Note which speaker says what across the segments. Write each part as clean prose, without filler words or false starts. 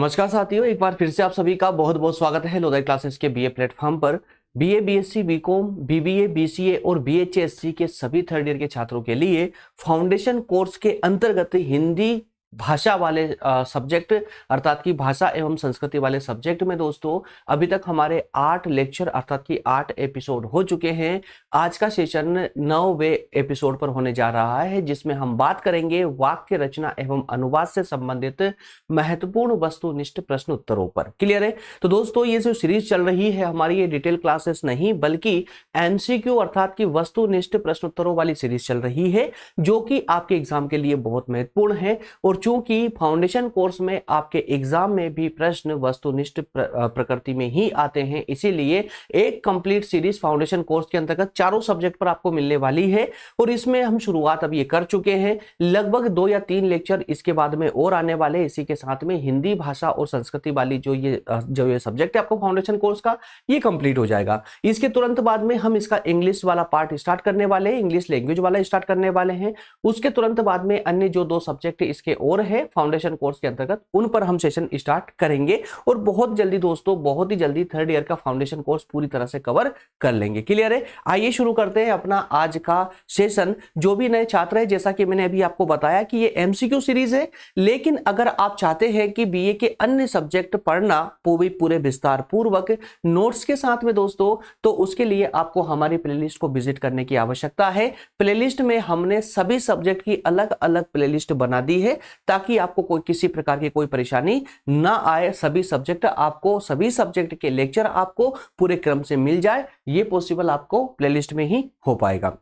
Speaker 1: नमस्कार साथियों, एक बार फिर से आप सभी का बहुत बहुत स्वागत है लोधाई क्लासेस के बीए प्लेटफॉर्म पर। BA, BSc, BCom, BBA, BCA और बीएचएससी के सभी थर्ड ईयर के छात्रों के लिए फाउंडेशन कोर्स के अंतर्गत हिंदी भाषा वाले सब्जेक्ट अर्थात की भाषा एवं संस्कृति वाले सब्जेक्ट में दोस्तों अभी तक हमारे 8 लेक्चर अर्थात की 8 एपिसोड हो चुके हैं। आज का सेशन 9वें एपिसोड पर होने जा रहा है, जिसमें हम बात करेंगे वाक्य रचना एवं अनुवाद से संबंधित महत्वपूर्ण वस्तुनिष्ठ प्रश्न उत्तरों पर। क्लियर है? तो दोस्तों ये जो सीरीज चल रही है हमारी, ये डिटेल क्लासेस नहीं बल्कि एमसीक्यू अर्थात की वस्तुनिष्ठ प्रश्न उत्तरों वाली सीरीज चल रही है, जो कि आपके एग्जाम के लिए बहुत महत्वपूर्ण है। और चूंकि फाउंडेशन कोर्स में आपके एग्जाम में भी प्रश्न वस्तुनिष्ठ प्रकृति में ही आते हैं, इसीलिए एक कंप्लीट सीरीज फाउंडेशन कोर्स के अंतर्गत चारों सब्जेक्ट पर आपको मिलने वाली है। और इसमें हम शुरुआत अब ये कर चुके हैं, लगभग 2 या 3 लेक्चर इसके बाद में और आने वाले। इसी के साथ में हिंदी भाषा और संस्कृति वाली जो ये सब्जेक्ट है आपको फाउंडेशन कोर्स का, ये कंप्लीट हो जाएगा। इसके तुरंत बाद में हम इसका इंग्लिश वाला पार्ट स्टार्ट करने वाले हैं, इंग्लिश लैंग्वेज वाला स्टार्ट करने वाले हैं। उसके तुरंत बाद में अन्य जो 2 सब्जेक्ट इसके और है फाउंडेशन कोर्स के अंतर्गत, उन पर हम सेशन स्टार्ट करेंगे। और बहुत जल्दी दोस्तों, बहुत ही जल्दी थर्ड ईयर का फाउंडेशन कोर्स पूरी तरह से कवर कर लेंगे। क्लियर है? आइए शुरू करते हैं अपना आज का सेशन। जो भी नए छात्र है, जैसा कि मैंने अभी आपको बताया कि ये एमसीक्यू सीरीज है, लेकिन अगर आप चाहते हैं कि बीए के अन्य सब्जेक्ट पढ़ना पूरे विस्तार पूर्वक नोट्स के साथ में दोस्तों, तो उसके लिए आपको हमारी प्लेलिस्ट को विजिट करने की आवश्यकता है। प्लेलिस्ट में हमने सभी सब्जेक्ट की अलग अलग प्लेलिस्ट बना दी है, ताकि आपको कोई किसी प्रकार की कोई परेशानी ना आए। सभी सब्जेक्ट के लेक्चर आपको पूरे क्रम से मिल जाए, ये पॉसिबल आपको प्लेलिस्ट में ही हो पाएगा।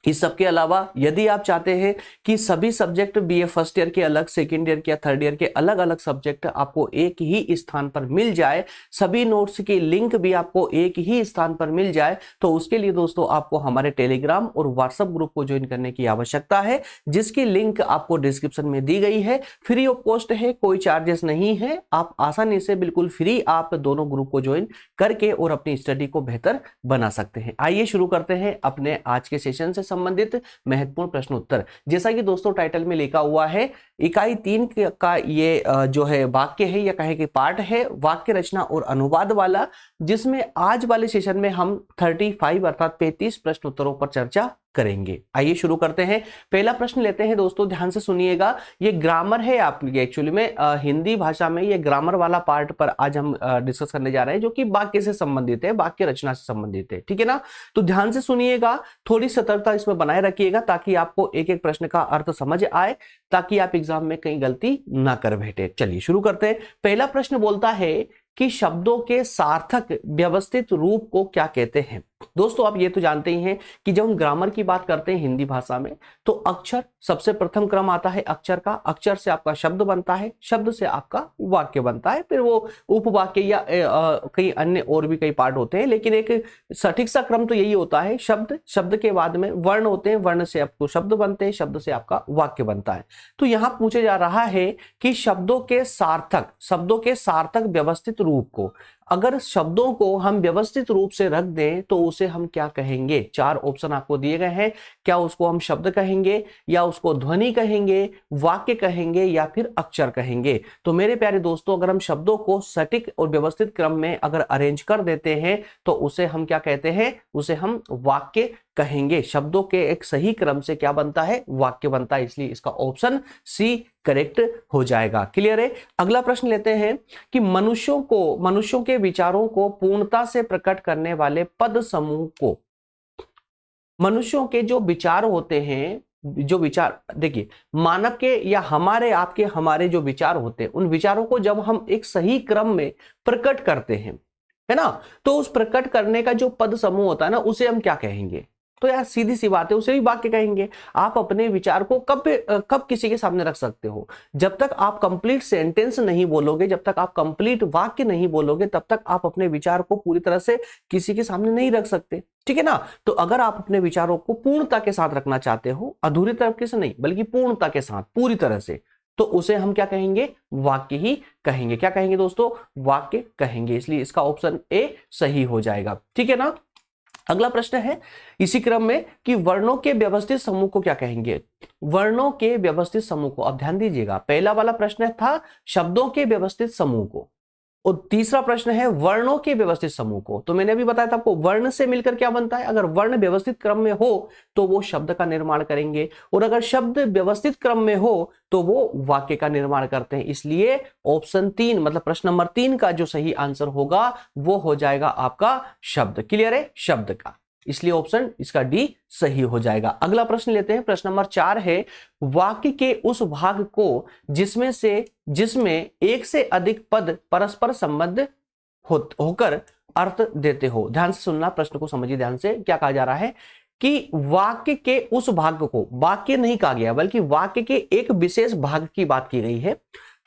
Speaker 1: इस सब के अलावा यदि आप चाहते हैं कि सभी सब्जेक्ट बीए फर्स्ट ईयर के अलग, सेकंड ईयर के या थर्ड ईयर के अलग अलग सब्जेक्ट आपको एक ही स्थान पर मिल जाए, सभी नोट्स की लिंक भी आपको एक ही स्थान पर मिल जाए, तो उसके लिए दोस्तों आपको हमारे टेलीग्राम और व्हाट्सएप ग्रुप को ज्वाइन करने की आवश्यकता है, जिसकी लिंक आपको डिस्क्रिप्शन में दी गई है। फ्री ऑफ कॉस्ट है, कोई चार्जेस नहीं है। आप आसानी से बिल्कुल फ्री आप दोनों ग्रुप को ज्वाइन करके और अपनी स्टडी को बेहतर बना सकते हैं। आइए शुरू करते हैं अपने आज के सेशन से संबंधित महत्वपूर्ण प्रश्न उत्तर। जैसा कि दोस्तों टाइटल में लिखा हुआ है, इकाई 3 का ये जो है वाक्य है या कहे कि पार्ट है वाक्य रचना और अनुवाद वाला, जिसमें आज वाले सेशन में हम 35 अर्थात 35 प्रश्न उत्तरों पर चर्चा करेंगे। आइए शुरू करते हैं। पहला प्रश्न लेते हैं दोस्तों, ध्यान से सुनिएगा। ये ग्रामर है आपके, एक्चुअली में हिंदी भाषा में ये ग्रामर वाला पार्ट पर आज हम डिस्कस करने जा रहे हैं, जो कि वाक्य से संबंधित है, वाक्य रचना से संबंधित है। ठीक है ना? तो ध्यान से सुनिएगा, थोड़ी सतर्कता इसमें बनाए रखिएगा, ताकि आपको एक एक प्रश्न का अर्थ समझ आए, ताकि आप एग्जाम में कहीं गलती ना कर बैठे। चलिए शुरू करते हैं। पहला प्रश्न बोलता है कि शब्दों के सार्थक व्यवस्थित रूप को क्या कहते हैं। दोस्तों आप ये तो जानते ही हैं कि जब हम ग्रामर की बात करते हैं हिंदी भाषा में, तो अक्षर सबसे प्रथम क्रम आता है अक्षर का। अक्षर से आपका शब्द बनता है, शब्द से आपका वाक्य बनता है, फिर वो उपवाक्य या कई अन्य और भी कई पार्ट होते हैं, लेकिन एक सटीक सा क्रम तो यही होता है। शब्द, शब्द के बाद में वर्ण होते हैं, वर्ण से आपको शब्द बनते हैं, शब्द से आपका वाक्य बनता है। तो यहां पूछा जा रहा है कि शब्दों के सार्थक व्यवस्थित रूप को, अगर शब्दों को हम व्यवस्थित रूप से रख दें तो उसे हम क्या कहेंगे। 4 ऑप्शन आपको दिए गए हैं। क्या उसको हम शब्द कहेंगे, या उसको ध्वनि कहेंगे, वाक्य कहेंगे, या फिर अक्षर कहेंगे। तो मेरे प्यारे दोस्तों, अगर हम शब्दों को सटीक और व्यवस्थित क्रम में अगर अरेंज कर देते हैं तो उसे हम क्या कहते हैं, उसे हम वाक्य कहेंगे। शब्दों के एक सही क्रम से क्या बनता है, वाक्य बनता है। इसलिए इसका ऑप्शन सी करेक्ट हो जाएगा। क्लियर है? अगला प्रश्न लेते हैं कि मनुष्यों के विचारों को पूर्णता से प्रकट करने वाले पद समूह को, मनुष्यों के जो विचार होते हैं, जो विचार देखिए मानव के या हमारे जो विचार होते हैं, उन विचारों को जब हम एक सही क्रम में प्रकट करते हैं, है ना, तो उस प्रकट करने का जो पद समूह होता है ना, उसे हम क्या कहेंगे। तो यार सीधी सी बात है, उसे भी वाक्य कहेंगे। आप अपने विचार को कब किसी के सामने रख सकते हो, जब तक आप कंप्लीट सेंटेंस नहीं बोलोगे, जब तक आप कंप्लीट वाक्य नहीं बोलोगे, तब तक आप अपने विचार को पूरी तरह से किसी के सामने नहीं रख सकते। ठीक है ना? तो अगर आप अपने विचारों को पूर्णता के साथ रखना चाहते हो, अधूरी तरीके से नहीं बल्कि पूर्णता के साथ, पूरी तरह से, तो उसे हम क्या कहेंगे, वाक्य ही कहेंगे। क्या कहेंगे दोस्तों, वाक्य कहेंगे। इसलिए इसका ऑप्शन ए सही हो जाएगा। ठीक है ना? अगला प्रश्न है इसी क्रम में कि वर्णों के व्यवस्थित समूह को क्या कहेंगे। वर्णों के व्यवस्थित समूह को, अब ध्यान दीजिएगा, पहला वाला प्रश्न था शब्दों के व्यवस्थित समूह को, और तीसरा प्रश्न है वर्णों के व्यवस्थित समूह को। तो मैंने अभी बताया था आपको वर्ण से मिलकर क्या बनता है, अगर वर्ण व्यवस्थित क्रम में हो तो वो शब्द का निर्माण करेंगे, और अगर शब्द व्यवस्थित क्रम में हो तो वो वाक्य का निर्माण करते हैं। इसलिए ऑप्शन 3 मतलब प्रश्न नंबर 3 का जो सही आंसर होगा वो हो जाएगा आपका शब्द। क्लियर है, शब्द का, इसलिए ऑप्शन इसका डी सही हो जाएगा। अगला प्रश्न लेते हैं, प्रश्न नंबर 4 है वाक्य के उस भाग को जिसमें एक से अधिक पद परस्पर संबद्ध होकर अर्थ देते हो। ध्यान से सुनना, प्रश्न को समझिए ध्यान से। क्या कहा जा रहा है कि वाक्य के उस भाग को, वाक्य नहीं कहा गया बल्कि वाक्य के एक विशेष भाग की बात की गई है,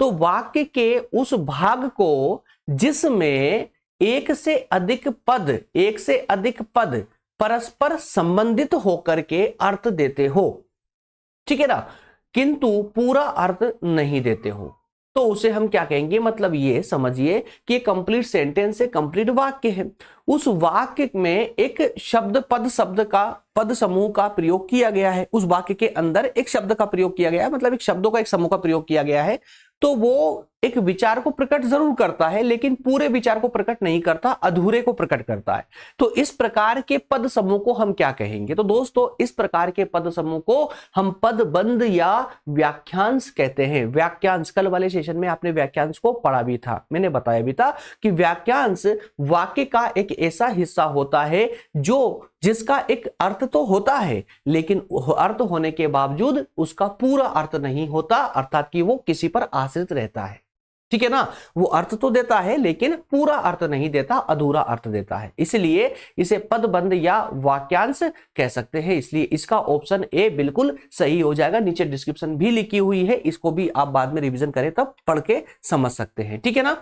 Speaker 1: तो वाक्य के उस भाग को जिसमें एक से अधिक पद परस्पर संबंधित होकर के अर्थ देते हो, ठीक है ना, किंतु पूरा अर्थ नहीं देते हो, तो उसे हम क्या कहेंगे। मतलब ये समझिए कि कंप्लीट सेंटेंस है, कंप्लीट वाक्य है, उस वाक्य में एक पद समूह का प्रयोग किया गया है, उस वाक्य के अंदर एक शब्द का प्रयोग किया गया है, मतलब एक शब्दों का एक समूह का प्रयोग किया गया है, तो वो एक विचार को प्रकट जरूर करता है लेकिन पूरे विचार को प्रकट नहीं करता, अधूरे को प्रकट करता है। तो इस प्रकार के पद समूह को हम क्या कहेंगे। तो दोस्तों इस प्रकार के पद समूह को हम पदबंध या वाक्यांश कहते हैं। वाक्यांश, कल वाले सेशन में आपने वाक्यांश को पढ़ा भी था, मैंने बताया भी था कि वाक्यांश वाक्य का एक ऐसा हिस्सा होता है जिसका एक अर्थ तो होता है लेकिन अर्थ होने के बावजूद उसका पूरा अर्थ नहीं होता, अर्थात कि वो किसी पर आश्रित रहता है, ठीक है ना। वो अर्थ तो देता है लेकिन पूरा अर्थ नहीं देता, अधूरा अर्थ देता है, इसलिए इसे पदबंध या वाक्यांश कह सकते हैं। इसलिए इसका ऑप्शन ए बिल्कुल सही हो जाएगा। नीचे डिस्क्रिप्शन भी लिखी हुई है, इसको भी आप बाद में रिवीजन करें तब पढ़ के समझ सकते हैं, ठीक है ना।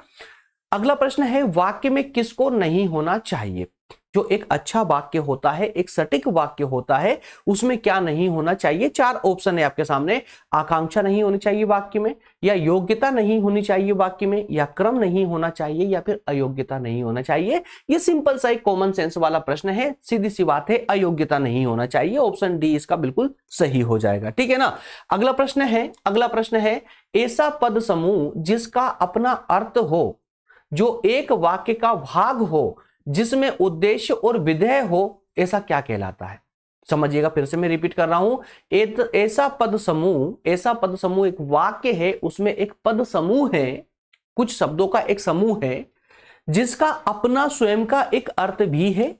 Speaker 1: अगला प्रश्न है वाक्य में किसको नहीं होना चाहिए। जो एक अच्छा वाक्य होता है, एक सटीक वाक्य होता है, उसमें क्या नहीं होना चाहिए। 4 ऑप्शन है आपके सामने। आकांक्षा नहीं होनी चाहिए वाक्य में, या योग्यता नहीं होनी चाहिए वाक्य में, या क्रम नहीं होना चाहिए, या फिर अयोग्यता नहीं होना चाहिए। ये सिंपल सा एक कॉमन सेंस वाला प्रश्न है, सीधी सी बात है, अयोग्यता नहीं होना चाहिए। ऑप्शन डी इसका बिल्कुल सही हो जाएगा, ठीक है ना। अगला प्रश्न है ऐसा पद समूह जिसका अपना अर्थ हो, जो एक वाक्य का भाग हो, जिसमें उद्देश्य और विधेय हो, ऐसा क्या कहलाता है। समझिएगा, फिर से मैं रिपीट कर रहा हूं। ऐसा पद समूह एक वाक्य है, उसमें एक पद समूह है, कुछ शब्दों का एक समूह है, जिसका अपना स्वयं का एक अर्थ भी है,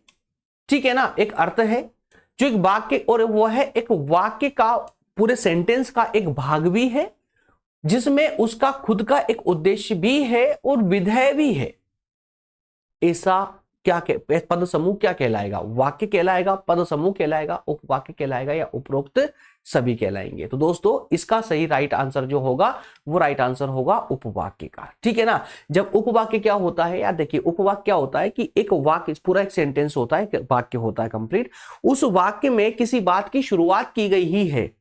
Speaker 1: ठीक है ना। एक अर्थ है जो एक वाक्य, और वह है एक वाक्य का पूरे सेंटेंस का एक भाग भी है, जिसमें उसका खुद का एक उद्देश्य भी है और विधेय भी है। ऐसा क्या पद समूह क्या कहलाएगा। वाक्य कहलाएगा, पद समूह कहलाएगा, उपवाक्य कहलाएगा, या उपरोक्त सभी कहलाएंगे। तो दोस्तों इसका सही राइट आंसर जो होगा वो राइट आंसर होगा उपवाक्य का, ठीक है ना। जब उपवाक्य क्या होता है यार, देखिए उपवाक्य क्या होता है कि एक वाक्य, पूरा एक सेंटेंस होता है, वाक्य होता है कंप्लीट, उस वाक्य में किसी बात की शुरुआत की गई ही है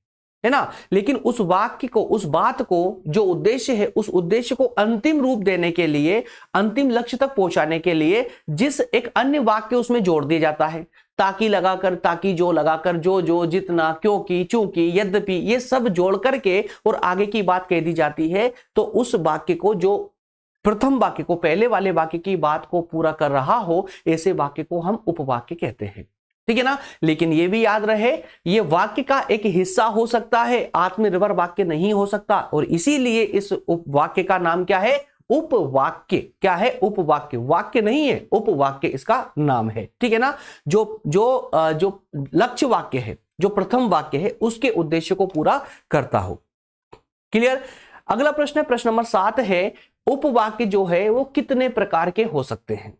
Speaker 1: ना, लेकिन उस वाक्य को, उस बात को, जो उद्देश्य है, उस उद्देश्य को अंतिम रूप देने के लिए, अंतिम लक्ष्य तक पहुंचाने के लिए जिस एक अन्य वाक्य उसमें जोड़ दिया जाता है, ताकि लगाकर, ताकि जो लगाकर, जो जितना, क्योंकि, चूंकि, यद्यपि, ये सब जोड़ करके और आगे की बात कह दी जाती है, तो उस वाक्य को, जो प्रथम वाक्य को, पहले वाले वाक्य की बात को पूरा कर रहा हो, ऐसे वाक्य को हम उपवाक्य कहते हैं, ठीक है ना। लेकिन यह भी याद रहे, ये वाक्य का एक हिस्सा हो सकता है, आत्मनिर्भर वाक्य नहीं हो सकता, और इसीलिए इस उपवाक्य का नाम क्या है, उपवाक्य। क्या है, उपवाक्य, वाक्य नहीं है, उपवाक्य इसका नाम है, ठीक है ना। जो लक्ष्य वाक्य है, जो प्रथम वाक्य है, उसके उद्देश्य को पूरा करता हो। क्लियर। अगला प्रश्न है, प्रश्न नंबर 7 है उपवाक्य जो है वो कितने प्रकार के हो सकते हैं।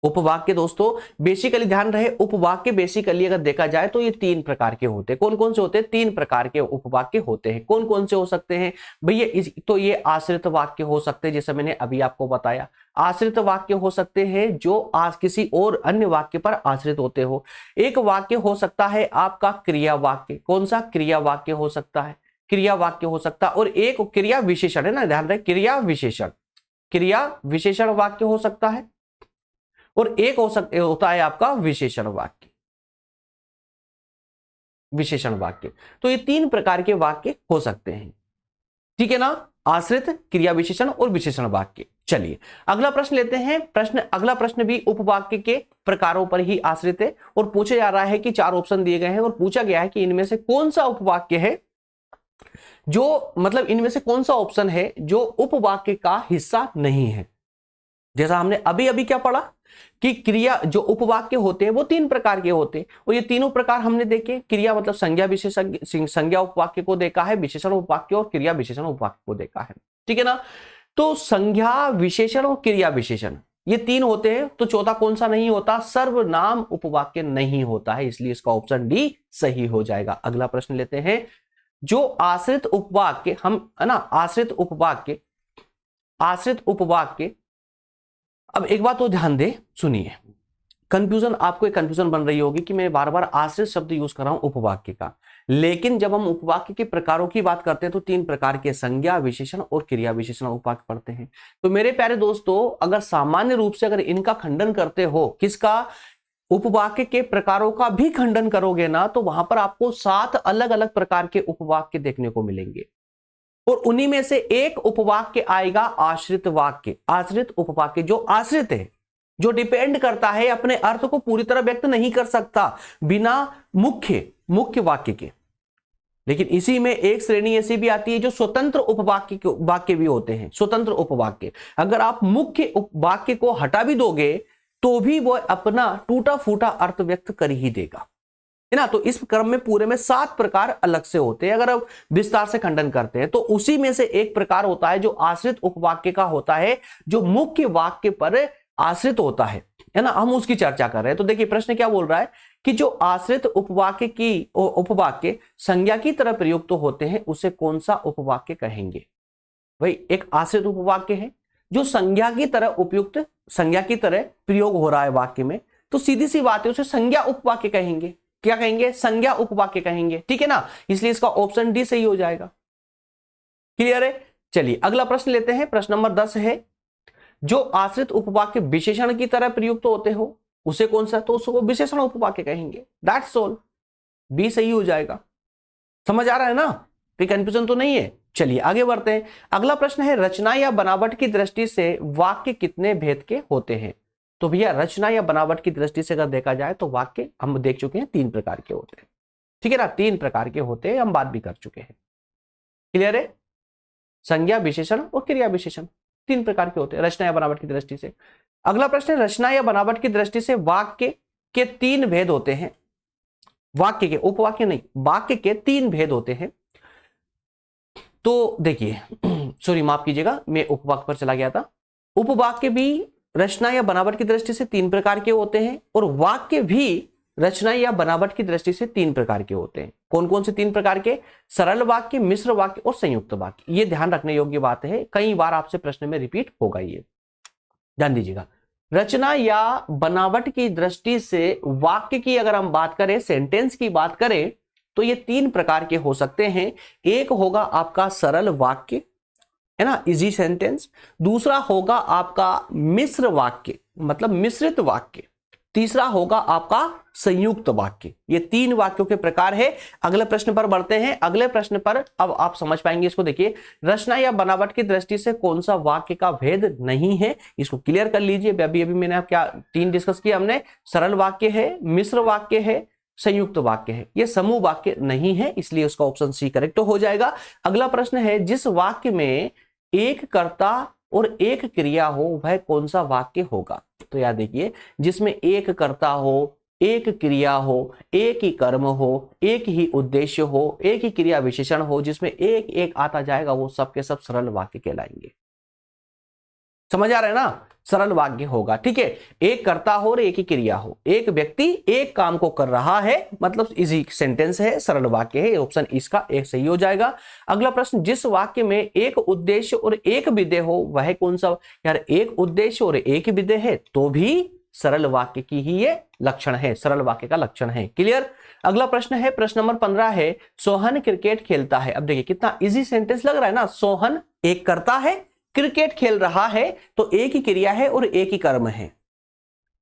Speaker 1: उपवाक्य दोस्तों बेसिकली ध्यान रहे, उपवाक्य बेसिकली अगर देखा जाए तो ये 3 प्रकार के होते हैं। कौन कौन से होते हैं, 3 प्रकार के उपवाक्य होते हैं। कौन कौन से हो सकते हैं भैया, तो ये आश्रित वाक्य हो सकते हैं, जैसे मैंने अभी आपको बताया। आश्रित वाक्य हो सकते हैं जो किसी और अन्य वाक्य पर आश्रित होते हो। एक वाक्य हो सकता है आपका क्रिया वाक्य। कौन सा, क्रिया वाक्य हो सकता है, क्रिया वाक्य हो सकता है। और एक क्रिया विशेषण है ना, ध्यान रहे, क्रिया विशेषण वाक्य हो सकता है। और एक होता है आपका विशेषण वाक्य। विशेषण वाक्य, तो ये 3 प्रकार के वाक्य हो सकते हैं, ठीक है ना, आश्रित, क्रिया विशेषण और विशेषण वाक्य। चलिए अगला प्रश्न लेते हैं। अगला प्रश्न भी उपवाक्य के प्रकारों पर ही आश्रित है और पूछा जा रहा है कि 4 ऑप्शन दिए गए हैं और पूछा गया है कि इनमें से कौन सा उपवाक्य है जो, मतलब इनमें से कौन सा ऑप्शन है जो उपवाक्य का हिस्सा नहीं है। जैसा हमने अभी अभी क्या पढ़ा कि क्रिया जो उपवाक्य होते हैं वो 3 प्रकार के होते हैं और ये तीनों प्रकार हमने देखे। क्रिया मतलब संज्ञा विशेषण, संज्ञा उपवाक्य को देखा है, विशेषण उपवाक्य और क्रिया विशेषण उपवाक्य को देखा है, ठीक है ना। तो संज्ञा विशेषण और क्रिया विशेषण ये 3 होते हैं, तो चौथा कौन सा नहीं होता, सर्वनाम उपवाक्य नहीं होता है, इसलिए इसका ऑप्शन डी सही हो जाएगा। अगला प्रश्न लेते हैं। जो आश्रित उपवाक्य हम है ना, आश्रित उपवाक्य, अब एक बात तो ध्यान दे, सुनिए, कंफ्यूजन, आपको एक कंफ्यूजन बन रही होगी कि मैं बार बार आश्रित शब्द यूज कर रहा हूं उपवाक्य का, लेकिन जब हम उपवाक्य के प्रकारों की बात करते हैं तो 3 प्रकार के संज्ञा विशेषण और क्रिया विशेषण उपवाक्य पढ़ते हैं। तो मेरे प्यारे दोस्तों, अगर सामान्य रूप से अगर इनका खंडन करते हो, किसका, उपवाक्य के प्रकारों का भी खंडन करोगे ना, तो वहां पर आपको 7 अलग अलग प्रकार के उपवाक्य देखने को मिलेंगे और उन्हीं में से एक उपवाक्य आएगा आश्रित वाक्य। आश्रित उपवाक्य जो आश्रित है, जो डिपेंड करता है, अपने अर्थ को पूरी तरह व्यक्त नहीं कर सकता बिना मुख्य वाक्य के। लेकिन इसी में एक श्रेणी ऐसी भी आती है जो स्वतंत्र वाक्य भी होते हैं। स्वतंत्र उपवाक्य, अगर आप मुख्य वाक्य को हटा भी दोगे तो भी वो अपना टूटा फूटा अर्थ व्यक्त कर ही देगा, है ना। तो इस क्रम में पूरे में 7 प्रकार अलग से होते हैं। अगर आप विस्तार से खंडन करते हैं तो उसी में से एक प्रकार होता है जो आश्रित उपवाक्य का होता है, जो मुख्य वाक्य पर आश्रित होता है ना। हम उसकी चर्चा कर रहे हैं। तो देखिए प्रश्न क्या बोल रहा है कि जो आश्रित उपवाक्य संज्ञा की तरह प्रयुक्त होते हैं उसे कौन सा उपवाक्य कहेंगे। भाई एक आश्रित उपवाक्य है जो संज्ञा की तरह प्रयोग हो रहा है वाक्य में, तो सीधी सी बात है उसे संज्ञा उपवाक्य कहेंगे। क्या कहेंगे, संज्ञा उपवाक्य कहेंगे, ठीक है ना। इसलिए इसका ऑप्शन डी सही हो जाएगा। क्लियर है। चलिए अगला प्रश्न लेते हैं। प्रश्न नंबर 10 है, जो आश्रित उपवाक्य विशेषण की तरह प्रयुक्त होते हो उसे कौन सा, तो उसको विशेषण उपवाक्य कहेंगे। दैट्स ऑल, बी सही हो जाएगा। समझ आ रहा है ना, कोई कंफ्यूजन तो नहीं है। चलिए आगे बढ़ते हैं। अगला प्रश्न है, रचना या बनावट की दृष्टि से वाक्य कितने भेद के होते हैं। तो भैया रचना या बनावट की दृष्टि से अगर देखा जाए तो वाक्य हम देख चुके हैं 3 प्रकार के होते हैं, ठीक है ना। 3 प्रकार के होते हैं, हम बात भी कर चुके हैं। क्लियर है। संज्ञा विशेषण और क्रिया विशेषण 3 प्रकार के होते हैं रचना या बनावट की दृष्टि से। अगला प्रश्न है, रचना या बनावट की दृष्टि से वाक्य के 3 भेद होते हैं। वाक्य के, उपवाक्य नहीं, वाक्य के 3 भेद होते हैं। तो देखिए सॉरी माफ कीजिएगा, मैं उपवाक्य पर चला गया था। उपवाक्य भी रचना या बनावट की दृष्टि से 3 प्रकार के होते हैं और वाक्य भी रचना या बनावट की दृष्टि से 3 प्रकार के होते हैं। कौन कौन से 3 प्रकार के, सरल वाक्य, मिश्र वाक्य और संयुक्त वाक्य। ये ध्यान रखने योग्य बात है, कई बार आपसे प्रश्न में रिपीट होगा, ये ध्यान दीजिएगा। रचना या बनावट की दृष्टि से वाक्य की अगर हम बात करें, सेंटेंस की बात करें, तो ये 3 प्रकार के हो सकते हैं। एक होगा आपका सरल वाक्य, है ना, इजी सेंटेंस। दूसरा होगा आपका मिश्र वाक्य, मतलब मिश्रित वाक्य। तीसरा होगा आपका संयुक्त वाक्य। ये 3 वाक्यों के प्रकार है। अगले प्रश्न पर बढ़ते हैं। अगले प्रश्न पर अब आप समझ पाएंगे इसको। देखिए, रचना या बनावट की दृष्टि से कौन सा वाक्य का भेद नहीं है, इसको क्लियर कर लीजिए। अभी मैंने क्या 3 डिस्कस किया हमने, सरल वाक्य है, मिश्र वाक्य है, संयुक्त वाक्य है। ये समूह वाक्य नहीं है, इसलिए उसका ऑप्शन सी करेक्ट हो जाएगा। अगला प्रश्न है, जिस वाक्य में एक कर्ता और एक क्रिया हो वह कौन सा वाक्य होगा। तो याद देखिए, जिसमें एक कर्ता हो, एक क्रिया हो, एक ही कर्म हो, एक ही उद्देश्य हो, एक ही क्रिया विशेषण हो, जिसमें एक एक आता जाएगा, वो सब के सब सरल वाक्य कहलाएंगे। समझ आ रहा है ना, सरल वाक्य होगा। ठीक है, एक कर्ता हो और एक ही क्रिया हो, एक व्यक्ति एक काम को कर रहा है, मतलब इजी सेंटेंस है, सरल वाक्य है। ऑप्शन इसका एक सही हो जाएगा। अगला प्रश्न, जिस वाक्य में एक उद्देश्य और एक विधेय हो वह कौन सा। यार एक उद्देश्य और एक विधेय है तो भी सरल वाक्य की ही ये लक्षण है, सरल वाक्य का लक्षण है। क्लियर। अगला प्रश्न है, प्रश्न नंबर 15 है, सोहन क्रिकेट खेलता है। अब देखिए कितना इजी सेंटेंस लग रहा है ना। सोहन एक कर्ता है, क्रिकेट खेल रहा है, तो एक ही क्रिया है और एक ही कर्म है।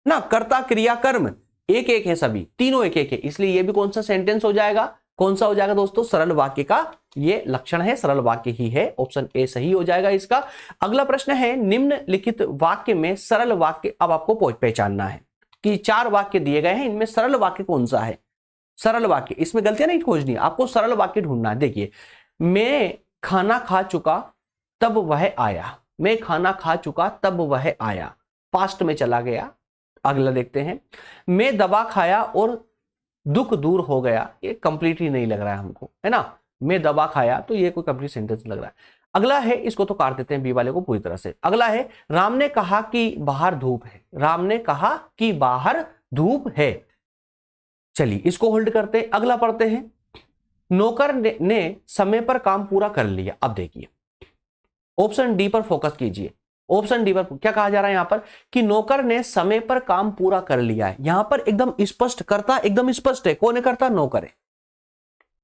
Speaker 1: ना, कर्ता क्रिया कर्म एक एक है, सभी तीनों एक एक है, इसलिए ये भी कौन सा सेंटेंस हो जाएगा, कौन सा हो जाएगा दोस्तों, सरल वाक्य का ये लक्षण है, सरल वाक्य ही है, ऑप्शन ए सही हो जाएगा इसका। अगला प्रश्न है, निम्नलिखित वाक्य में सरल वाक्य अब आपको पहचानना है कि 4 वाक्य दिए गए हैं, इनमें सरल वाक्य कौन सा है, सरल वाक्य, इसमें गलतियां नहीं खोजनी, आपको सरल वाक्य ढूंढना है। देखिए, मैं खाना खा चुका तब वह आया, मैं खाना खा चुका तब वह आया, पास्ट में चला गया। अगला देखते हैं, मैं दवा खाया और दुख दूर हो गया, ये कंप्लीट ही नहीं लग रहा है हमको, है ना, मैं दवा खाया, तो ये कोई कंप्लीट सेंटेंस लग रहा है। अगला है, इसको तो काट देते हैं बी वाले को पूरी तरह से। अगला है, राम ने कहा कि बाहर धूप है, राम ने कहा कि बाहर धूप है। चलिए इसको होल्ड करते हैं, अगला पढ़ते हैं, नौकर ने समय पर काम पूरा कर लिया। अब देखिए ऑप्शन डी पर फोकस कीजिए, ऑप्शन डी पर क्या कहा जा रहा है यहां पर कि नौकर ने समय पर काम पूरा कर लिया है। यहां पर एकदम स्पष्ट करता, एकदम स्पष्ट है, कौन है करता, नौकर है,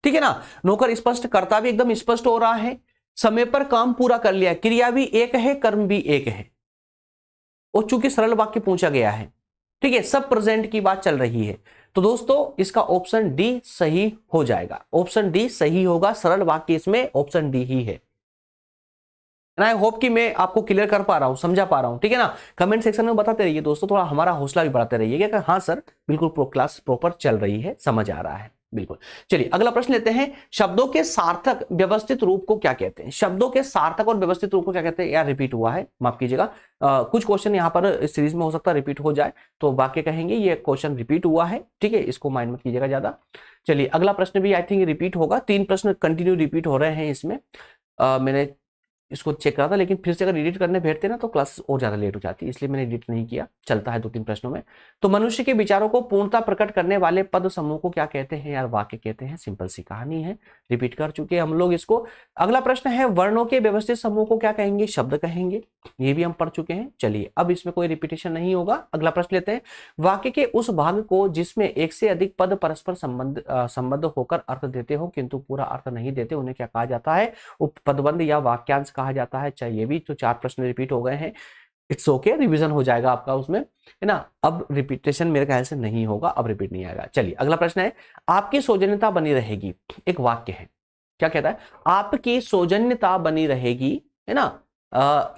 Speaker 1: ठीक है ना, नौकर स्पष्ट, करता भी एकदम स्पष्ट हो रहा है, समय पर काम पूरा कर लिया, क्रिया भी एक है, कर्म भी एक है, और चूंकि सरल वाक्य पूछा गया है, ठीक है, सब प्रेजेंट की बात चल रही है, तो दोस्तों इसका ऑप्शन डी सही हो जाएगा, ऑप्शन डी सही होगा, सरल वाक्य इसमें ऑप्शन डी ही है। आई होप कि मैं आपको क्लियर कर पा रहा हूं, समझा पा रहा हूं, ठीक है ना, कमेंट सेक्शन में बताते रहिए दोस्तों, थोड़ा हमारा हौसला भी बढ़ाते रहिए कि हाँ सर बिल्कुल क्लास प्रॉपर चल रही है, समझ आ रहा है, बिल्कुल। चलिए अगला प्रश्न लेते हैं, शब्दों के सार्थक व्यवस्थित रूप को क्या कहते हैं, शब्दों के सार्थक और व्यवस्थित रूप को क्या कहते हैं, यार रिपीट हुआ है, माफ कीजिएगा, कुछ क्वेश्चन यहाँ पर इस सीरीज में हो सकता है रिपीट हो जाए, तो वाक्य कहेंगे ये क्वेश्चन रिपीट हुआ है, ठीक है, इसको माइंड मत कीजिएगा ज्यादा। चलिए अगला प्रश्न भी आई थिंक रिपीट होगा, 3 प्रश्न कंटिन्यू रिपीट हो रहे हैं इसमें, मैंने इसको चेक करा था, लेकिन फिर से अगर एडिट करने बैठते ना तो क्लासेस और ज्यादा लेट हो जाती है, इसलिए मैंने एडिट नहीं किया, चलता है 2-3 प्रश्नों में। तो मनुष्य के विचारों को पूर्णता प्रकट करने वाले पद समूह को क्या कहते हैं, यार वाक्य कहते हैं, सिंपल सी कहानी है, रिपीट कर चुके हैं हम लोग इसको। अगला प्रश्न है, वर्णों के व्यवस्थित समूह को क्या कहेंगे, शब्द कहेंगे, ये भी हम पढ़ चुके हैं। चलिए अब इसमें कोई रिपीटेशन नहीं होगा, अगला प्रश्न लेते हैं, वाक्य के उस भाग को जिसमें एक से अधिक पद परस्पर संबद्ध होकर अर्थ देते हो किंतु पूरा अर्थ नहीं देते, उन्हें क्या कहा जाता है, उपपदबंध या वाक्यांश कहा जाता है। चाहिए भी तो 4 प्रश्न रिपीट हो गए हैं, इट्स ओके, रिवीजन हो जाएगा आपका उसमें, है ना, अब रिपीटेशन मेरे ख्याल से नहीं होगा, अब रिपीट नहीं आएगा। चलिए अगला प्रश्न है, आपकी सौजन्यता बनी रहेगी, एक वाक्य है, क्या कहता है, आपकी सौजन्यता बनी रहेगी, है ना,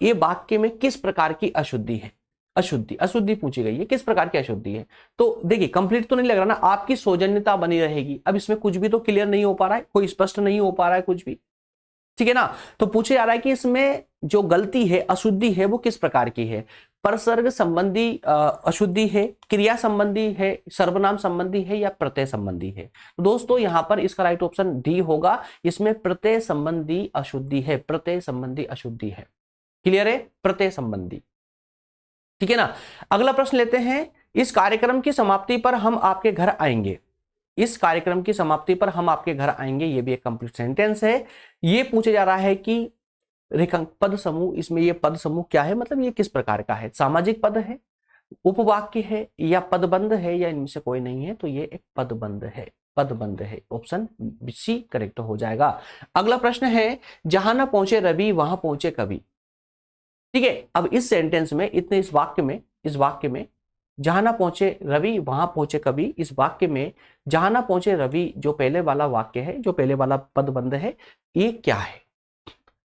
Speaker 1: ये वाक्य में किस प्रकार की अशुद्धि है, अशुद्धि, अशुद्धि पूछी गई है, किस प्रकार की अशुद्धि है, तो देखिए कंप्लीट तो नहीं लग रहा ना, आपकी सौजन्यता बनी रहेगी, अब इसमें कुछ भी तो क्लियर नहीं हो पा रहा है, कोई स्पष्ट नहीं हो पा रहा है कुछ भी, ठीक है ना, तो पूछे जा रहा है कि इसमें जो गलती है, अशुद्धि है, वो किस प्रकार की है, परसर्ग संबंधी अशुद्धि है, क्रिया संबंधी है, सर्वनाम संबंधी है, या प्रत्यय संबंधी है। तो दोस्तों यहां पर इसका राइट ऑप्शन डी होगा, इसमें प्रत्यय संबंधी अशुद्धि है, प्रत्यय संबंधी अशुद्धि है, क्लियर है, प्रत्यय संबंधी, ठीक है ना। अगला प्रश्न लेते हैं, इस कार्यक्रम की समाप्ति पर हम आपके घर आएंगे, इस कार्यक्रम की समाप्ति पर हम आपके घर आएंगे, ये भी एक कंप्लीट सेंटेंस है। ये पूछा जा रहा है कि रेखांक पद समूह, इसमें ये पद समूह क्या है, मतलब ये किस प्रकार का है, सामाजिक पद है, उपवाक्य है, या पदबंध है, या इनमें से कोई नहीं है, तो ये एक पदबंध है, पदबंध है, ऑप्शन सी करेक्ट हो जाएगा। अगला प्रश्न है, जहां ना पहुंचे रवि वहां पहुंचे कवि, ठीक है, अब इस सेंटेंस में, इतने इस वाक्य में जहां ना पहुंचे रवि वहां पहुंचे कवि, इस वाक्य में जहां ना पहुंचे रवि जो पहले वाला वाक्य है, जो पहले वाला पदबंध है, ये क्या है,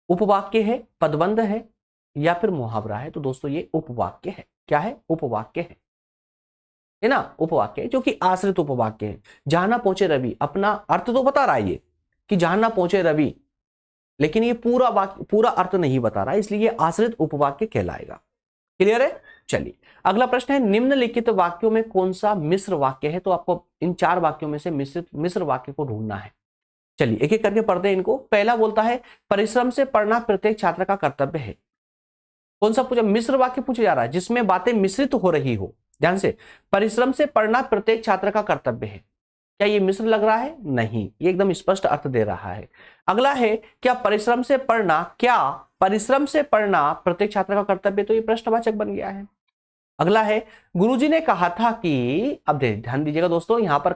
Speaker 1: उपवाक्य है, पदबंध है, या फिर मुहावरा है, तो दोस्तों ये उपवाक्य है, क्या है, उपवाक्य है ना, उपवाक्य है, जो कि आश्रित उपवाक्य है। जहां ना पहुंचे रवि, अपना अर्थ तो बता रहा है ये कि जहां ना पहुंचे रवि, लेकिन ये पूरा वाक्य, पूरा अर्थ नहीं बता रहा है, इसलिए ये आश्रित उपवाक्य कहलाएगा, क्लियर है। चलिए अगला प्रश्न है, निम्नलिखित वाक्यों में कौन सा मिश्र वाक्य है, तो आपको इन 4 वाक्यों में से मिश्र वाक्य को ढूंढना है। चलिए एक एक करके पढ़ते हैं इनको। पहला बोलता है, परिश्रम से पढ़ना प्रत्येक छात्र का कर्तव्य है, कौन सा पूछा, मिश्र वाक्य पूछा जा रहा है जिसमें बातें मिश्रित हो रही हो, ध्यान से, परिश्रम से पढ़ना प्रत्येक छात्र का कर्तव्य है, क्या ये मिश्र लग रहा है, नहीं, ये एकदम स्पष्ट अर्थ दे रहा है। अगला है, क्या परिश्रम से पढ़ना, क्या परिश्रम से पढ़ना प्रत्येक छात्र का कर्तव्य, तो ये प्रश्नवाचक बन गया है। अगला है, गुरुजी ने कहा था कि, अब ध्यान दीजिएगा दोस्तों, यहां पर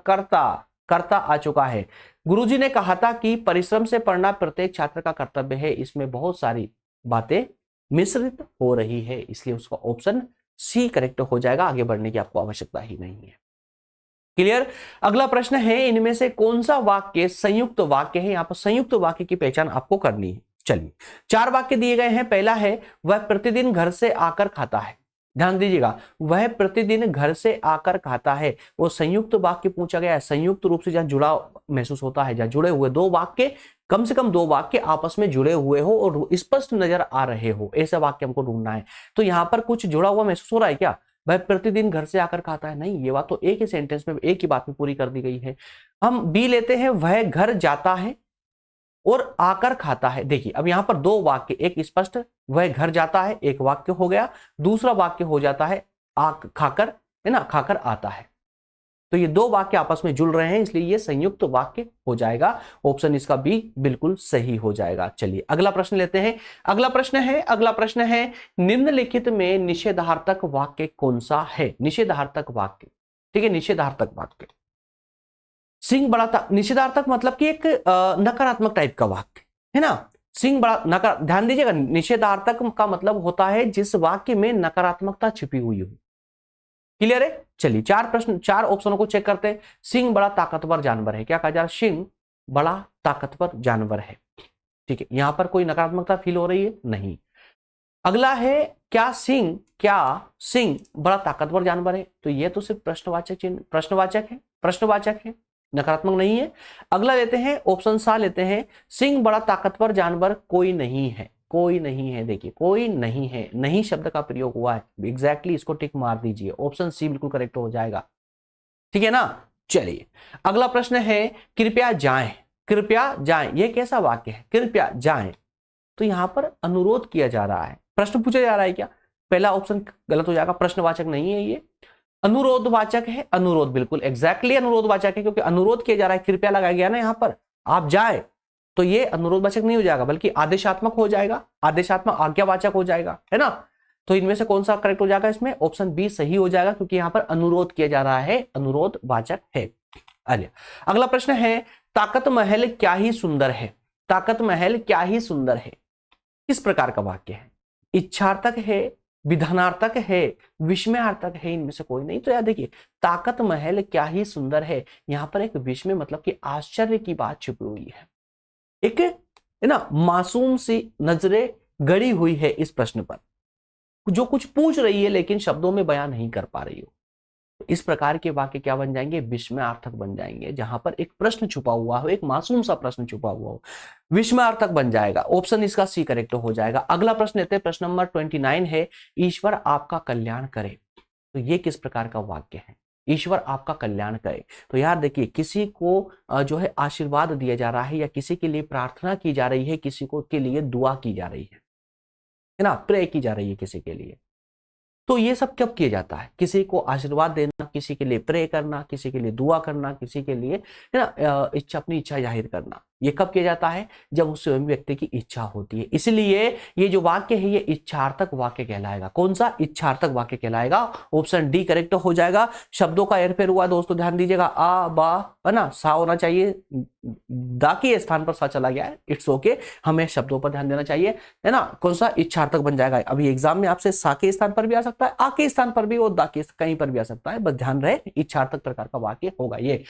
Speaker 1: कर्ता आ चुका है, गुरुजी ने कहा था कि परिश्रम से पढ़ना प्रत्येक छात्र का कर्तव्य है, इसमें बहुत सारी बातें मिश्रित हो रही है, इसलिए उसका ऑप्शन सी करेक्ट हो जाएगा, आगे बढ़ने की आपको आवश्यकता ही नहीं है। क्लियर। अगला प्रश्न है, इनमें से कौन सा वाक्य संयुक्त वाक्य है? यहां पर संयुक्त वाक्य की पहचान आपको करनी है। चलिए, 4 वाक्य दिए गए हैं। पहला है, वह प्रतिदिन घर से आकर खाता है। ध्यान दीजिएगा, वह प्रतिदिन घर से आकर खाता है, वो संयुक्त वाक्य पूछा गया है। संयुक्त रूप से जहां जुड़ाव महसूस होता है, जहां जुड़े हुए दो वाक्य, कम से कम 2 वाक्य आपस में जुड़े हुए हो और स्पष्ट नजर आ रहे हो, ऐसा वाक्य हमको ढूंढना है। तो यहां पर कुछ जुड़ा हुआ महसूस हो रहा है क्या? वह प्रतिदिन घर से आकर खाता है, नहीं, ये बात तो एक ही सेंटेंस में, एक ही बात में पूरी कर दी गई है। हम बी लेते हैं, वह घर जाता है और आकर खाता है। देखिए, अब यहां पर 2 वाक्य, एक स्पष्ट वह घर जाता है, एक वाक्य हो गया, दूसरा वाक्य हो जाता है खाकर, है ना, खाकर आता है। तो ये 2 वाक्य आपस में जुड़ रहे हैं, इसलिए ये संयुक्त वाक्य हो जाएगा। ऑप्शन इसका बी बिल्कुल सही हो जाएगा। चलिए, अगला प्रश्न लेते हैं। अगला प्रश्न है, निम्नलिखित में निषेधार्थक वाक्य कौन सा है? निषेधार्थक वाक्य, ठीक है, निषेधार्थक वाक्य। सिंह बड़ा निषेधार्थक मतलब कि एक नकारात्मक टाइप का वाक्य है ना। सिंह बड़ा नकार, ध्यान दीजिएगा, निषेधार्थक का मतलब होता है जिस वाक्य में नकारात्मकता छिपी हुई हो। क्लियर है। चलिए, 4 ऑप्शनों को चेक करते हैं। सिंह बड़ा ताकतवर जानवर है, क्या कहा जा रहा है? सिंह बड़ा ताकतवर जानवर है, ठीक है। यहां पर कोई नकारात्मकता फील हो रही है? नहीं। अगला है, क्या सिंह बड़ा ताकतवर जानवर है? तो ये तो सिर्फ प्रश्नवाचक चिन्ह, प्रश्नवाचक है, नकारात्मक नहीं है। अगला लेते हैं, ऑप्शन सा लेते हैं, सिंह बड़ा ताकतवर जानवर कोई नहीं है। कोई नहीं है, देखिए कोई नहीं है, नहीं शब्द का प्रयोग हुआ है, एग्जैक्टली इसको टिक मार दीजिए, ऑप्शन सी बिल्कुल करेक्ट हो जाएगा, ठीक है ना। चलिए, अगला प्रश्न है, कृपया जाएं। कृपया जाएं, यह कैसा वाक्य है? कृपया जाएं, तो यहां पर अनुरोध किया जा रहा है, प्रश्न पूछा जा रहा है क्या? पहला ऑप्शन गलत हो जाएगा, प्रश्नवाचक नहीं है, ये अनुरोधवाचक है। अनुरोध बिल्कुल एग्जैक्टली अनुरोधवाचक है, क्योंकि अनुरोध किया जा रहा है, कृपया लगाया गया ना यहां पर, आप जाए, तो ये अनुरोधवाचक नहीं हो जाएगा, बल्कि आदेशात्मक हो जाएगा, आदेशात्मक आज्ञावाचक हो जाएगा, है ना। तो इनमें से कौन सा करेक्ट हो जाएगा? इसमें ऑप्शन बी सही हो जाएगा, क्योंकि यहां पर अनुरोध किया जा रहा है, अनुरोधवाचक है। अगला प्रश्न है, ताकत महल क्या ही सुंदर है। ताकत महल क्या ही सुंदर है, किस प्रकार का वाक्य है? इच्छार्थक है, विधानार्थक है, विस्मयार्थक है, इनमें से कोई नहीं। तो यार देखिए, ताकत महल क्या ही सुंदर है, यहां पर एक विस्मय मतलब कि आश्चर्य की बात छुपी हुई है, एक है ना मासूम सी नजरें गड़ी हुई है इस प्रश्न पर, जो कुछ पूछ रही है लेकिन शब्दों में बयान नहीं कर पा रही हो। इस प्रकार के वाक्य क्या बन जाएंगे? विस्मयार्थक बन जाएंगे, जहां पर एक प्रश्न छुपा हुआ हो, एक मासूम सा प्रश्न छुपा हुआ हो, विस्मयार्थक बन जाएगा। ऑप्शन इसका सी करेक्ट हो जाएगा। अगला प्रश्न लेते हैं, प्रश्न नंबर 29 है, ईश्वर आपका कल्याण करे। तो ये किस प्रकार का वाक्य है? ईश्वर आपका कल्याण करे। तो यार देखिए, किसी को जो है आशीर्वाद दिया जा रहा है, या किसी के लिए प्रार्थना की जा रही है, किसी को के लिए दुआ की जा रही है ना, प्रे की जा रही है किसी के लिए। तो ये सब कब किया जाता है? किसी को आशीर्वाद देना, किसी के लिए प्रे करना, किसी के लिए दुआ करना, किसी के लिए है ना इच्छा, अपनी इच्छा जाहिर करना, ये कब किया जाता है? जब उस स्वयं व्यक्ति की इच्छा होती है। इसलिए ये जो वाक्य है, ये इच्छार्थक वाक्य कहलाएगा। कौन सा? इच्छार्थक वाक्य कहलाएगा। ऑप्शन डी करेक्ट हो जाएगा। शब्दों का हेरफेर हुआ दोस्तों, ध्यान दीजिएगा, आ बा है ना, सा होना चाहिए, दा के स्थान पर सा चला गया है, इट्स ओके, हमें शब्दों पर ध्यान देना चाहिए, है ना। कौन सा? इच्छार्थक बन जाएगा। अभी एग्जाम में आपसे सा के स्थान पर भी आ सकता है, आ के स्थान पर भी, और दा के कहीं पर भी आ सकता है, बस ध्यान रहे इच्छार्थक प्रकार का वाक्य होगा ये।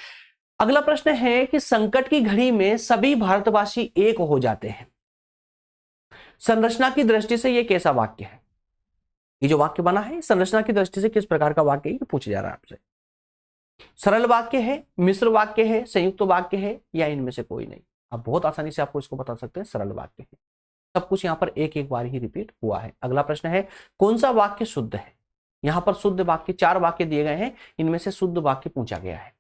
Speaker 1: अगला प्रश्न है कि संकट की घड़ी में सभी भारतवासी एक हो जाते हैं। संरचना की दृष्टि से यह कैसा वाक्य है? ये जो वाक्य बना है, संरचना की दृष्टि से किस प्रकार का वाक्य है, पूछा जा रहा है आपसे। सरल वाक्य है, मिश्र वाक्य है, संयुक्त वाक्य है, या इनमें से कोई नहीं? आप बहुत आसानी से आपको इसको बता सकते हैं, सरल वाक्य है। सब कुछ यहां पर एक एक बार ही रिपीट हुआ है। अगला प्रश्न है, कौन सा वाक्य शुद्ध है? यहां पर शुद्ध वाक्य 4 वाक्य दिए गए हैं, इनमें से शुद्ध वाक्य पूछा गया है,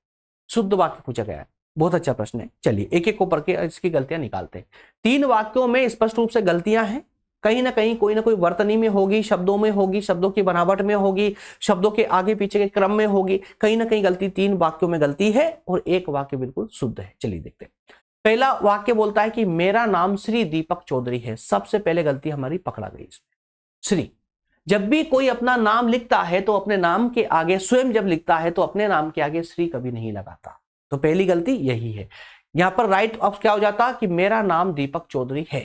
Speaker 1: शुद्ध वाक्य पूछा गया है। बहुत अच्छा प्रश्न है। चलिए, एक एक को पढ़ के इसकी गलतियां निकालते हैं। 3 वाक्यों में स्पष्ट रूप से गलतियां हैं, कहीं ना कहीं कोई ना कोई वर्तनी में होगी, शब्दों में होगी, शब्दों की बनावट में होगी, शब्दों के आगे पीछे के क्रम में होगी, कहीं ना कहीं गलती 3 वाक्यों में गलती है, और एक वाक्य बिल्कुल शुद्ध है। चलिए देखते हैं। पहला वाक्य बोलता है कि मेरा नाम श्री दीपक चौधरी है। सबसे पहले गलती हमारी पकड़ा गई इसमें, श्री। जब भी कोई अपना नाम लिखता है तो अपने नाम के आगे, स्वयं जब लिखता है तो अपने नाम के आगे श्री कभी नहीं लगाता, तो पहली गलती यही है। यहां पर राइट ऑप्शन क्या हो जाता कि मेरा नाम दीपक चौधरी है।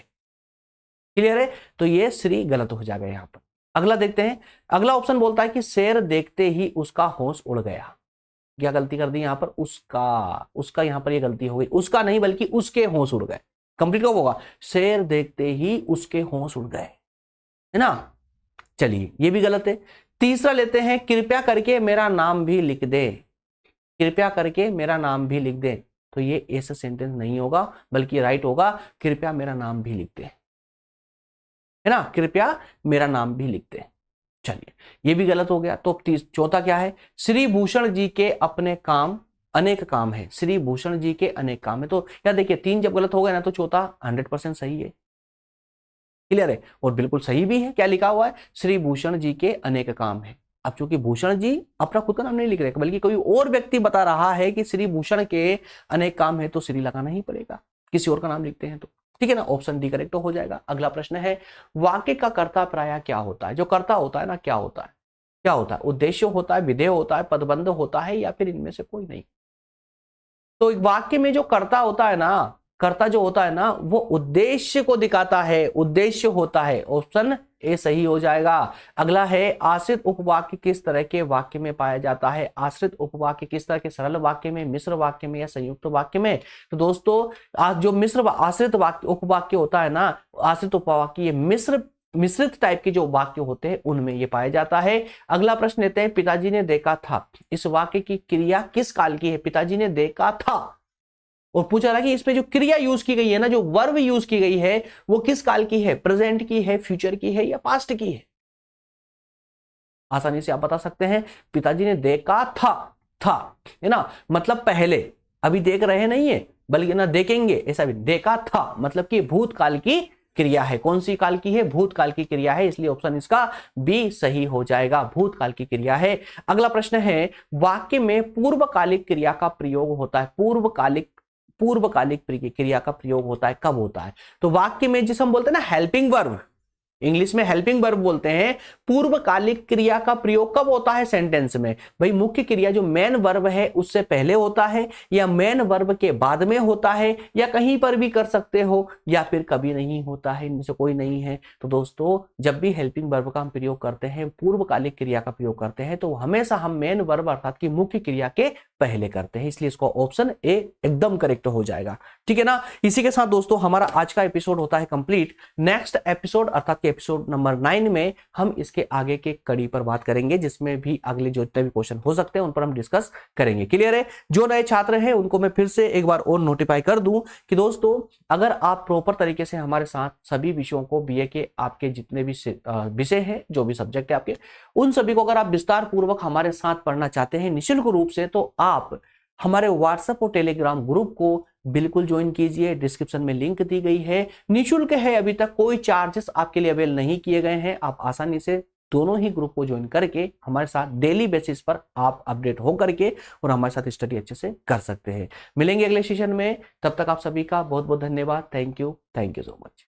Speaker 1: क्लियर है? तो ये श्री गलत हो जाएगा यहां पर। अगला देखते हैं, अगला ऑप्शन बोलता है कि शेर देखते ही उसका होश उड़ गया। क्या गलती कर दी यहां पर, उसका यहां पर ये गलती हो गई, उसका नहीं बल्कि उसके होश उड़ गए। कंप्लीट कब होगा, शेर देखते ही उसके होश उड़ गए, है ना। चलिए ये भी गलत है। तीसरा लेते हैं, कृपया करके मेरा नाम भी लिख दे, कृपया करके मेरा नाम भी लिख दे। तो ये ऐसा सेंटेंस नहीं होगा, बल्कि राइट होगा, कृपया मेरा नाम भी लिख दे, है ना, कृपया मेरा नाम भी लिख दे। चलिए ये भी गलत हो गया। तो चौथा क्या है, श्री भूषण जी के अपने काम अनेक काम है, श्री भूषण जी के अनेक काम है। तो क्या देखिए, तीन जब गलत हो गए ना तो चौथा 100% सही है, क्लियर है, और बिल्कुल सही भी है। क्या लिखा हुआ है, श्री भूषण जी के अनेक काम है। अब चूंकि भूषण जी अपना खुद का नाम नहीं लिख रहे, बल्कि कोई और व्यक्ति बता रहा है कि श्री भूषण के अनेक काम है, तो श्री लगाना ही पड़ेगा, किसी और का नाम लिखते हैं तो, ठीक है ना। ऑप्शन डी करेक्ट हो जाएगा। अगला प्रश्न है, वाक्य का कर्ता प्रायः क्या होता है। जो कर्ता होता है ना, क्या होता है, क्या होता है, उद्देश्य होता है, विधेय होता है, पदबंध होता है, या फिर इनमें से कोई नहीं। तो एक वाक्य में जो कर्ता होता है ना, कर्ता जो होता है ना, वो उद्देश्य को दिखाता है, उद्देश्य होता है। ऑप्शन ए सही हो जाएगा। अगला है, आश्रित उपवाक्य किस तरह के वाक्य में पाया जाता है। आश्रित उपवाक्य किस तरह के, सरल वाक्य में, मिश्र वाक्य में, या संयुक्त वाक्य में। तो दोस्तों आज जो आश्रित वाक्य उपवाक्य होता है ना, आश्रित उपवाक्य ये मिश्रित टाइप के जो वाक्य होते हैं उनमें ये पाया जाता है। अगला प्रश्न लेते हैं, पिताजी ने देखा था, इस वाक्य की क्रिया किस काल की है। पिताजी ने देखा था, और पूछा रहा कि इसमें जो क्रिया यूज की गई है ना, जो वर्ब यूज की गई है, वो किस काल की है, प्रेजेंट की है, फ्यूचर की है, या पास्ट की है। आसानी से आप बता सकते हैं, पिताजी ने देखा था है ना, मतलब पहले, अभी देख रहे नहीं है बल्कि ना देखेंगे, ऐसा भी, देखा था मतलब कि भूतकाल की क्रिया है। कौन सी काल की है, भूतकाल की क्रिया है, इसलिए ऑप्शन इसका बी सही हो जाएगा, भूतकाल की क्रिया है। अगला प्रश्न है, वाक्य में पूर्वकालिक क्रिया का प्रयोग होता है, पूर्वकालिक क्रिया का प्रयोग होता है, कब होता है। तो वाक्य में जिसे हम बोलते हैं ना हेल्पिंग वर्ब, इंग्लिश में हेल्पिंग वर्ब बोलते हैं, पूर्वकालिक क्रिया का प्रयोग कब होता है सेंटेंस में। भाई मुख्य क्रिया जो मेन वर्ब है उससे पहले होता है, या मेन वर्ब के बाद में होता है, या कहीं पर भी कर सकते हो, या फिर कभी नहीं होता है, इनमें से कोई नहीं है। तो दोस्तों जब भी हेल्पिंग वर्ब का हम प्रयोग करते हैं, पूर्वकालिक क्रिया का प्रयोग करते हैं, तो हमेशा हम मेन वर्ब अर्थात की मुख्य क्रिया के पहले करते हैं, इसलिए इसको ऑप्शन ए एकदम करेक्ट हो जाएगा, ठीक है ना। इसी के साथ दोस्तों हमारा आज का एपिसोड होता है कंप्लीट। नेक्स्ट एपिसोड अर्थात के एपिसोड नंबर 9 में हम इसके आगे के कड़ी पर बात करेंगे, जिसमें भी अगले जो जितने भी क्वेश्चन हो सकते हैं उन पर हम डिस्कस करेंगे, क्लियर है। जो नए छात्र हैं उनको मैं फिर से एक बार और नोटिफाई कर दूं कि दोस्तों अगर आप प्रॉपर तरीके से हमारे साथ सभी विषयों को, बीए के आपके जितने भी विषय हैं, जो भी सब्जेक्ट है आपके, उन सभी को अगर आप विस्तार पूर्वक हमारे साथ पढ़ना चाहते हैं निःशुल्क रूप से, तो आप हमारे व्हाट्सएप और टेलीग्राम ग्रुप को बिल्कुल ज्वाइन कीजिए। डिस्क्रिप्शन में लिंक दी गई है, निःशुल्क है, अभी तक कोई चार्जेस आपके लिए अवेल नहीं किए गए हैं। आप आसानी से दोनों ही ग्रुप को ज्वाइन करके हमारे साथ डेली बेसिस पर आप अपडेट हो करके और हमारे साथ स्टडी अच्छे से कर सकते हैं। मिलेंगे अगले सेशन में, तब तक आप सभी का बहुत बहुत धन्यवाद। Thank you so much.